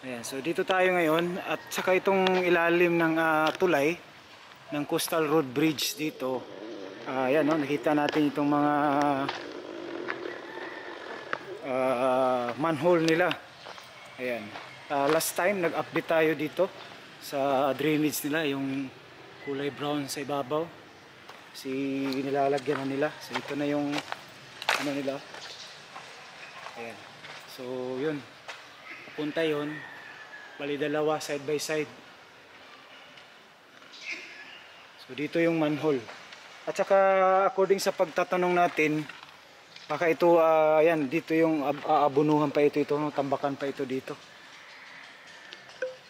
Ayan, so dito tayo ngayon at saka itong ilalim ng tulay ng Coastal Road Bridge dito. Ayan, no, nakita natin itong mga manhole nila. Ayan. Last time nag-update tayo dito sa drainage nila, yung kulay brown sa ibabaw. Nilalagyan na nila. So ito na yung ano nila. Ayan. So yun. Punta yun. Bali dalawa side by side. So dito yung manhole. At saka according sa pagtatanong natin, baka ito ayan, dito yung aabunuhan pa ito, no, tambakan pa ito dito.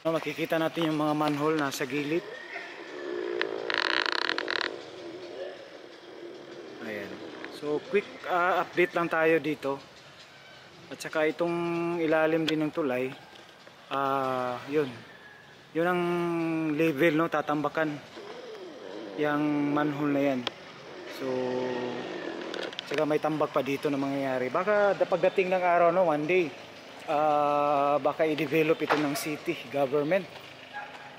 No, makikita natin yung mga manhole nasa gilid. Ayan. So quick update lang tayo dito. At saka itong ilalim din ng tulay, yun ang level, no, tatambakan yung manhole na yan. So saka may tambak pa dito na mangyayari. Baka pagdating ng araw, no, one day baka i-develop ito ng city government.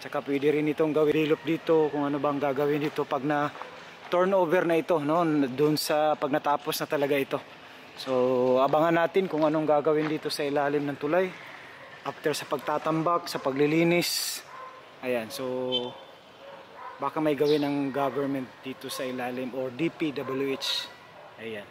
Saka pwede rin itong develop dito kung ano bang gagawin dito pag na turnover na ito, no, doon sa pag natapos na talaga ito. So abangan natin kung anong gagawin dito sa ilalim ng tulay after sa pagtatambak, sa paglilinis. Ayan, so baka may gawin ng government dito sa ilalim or DPWH. Ayan.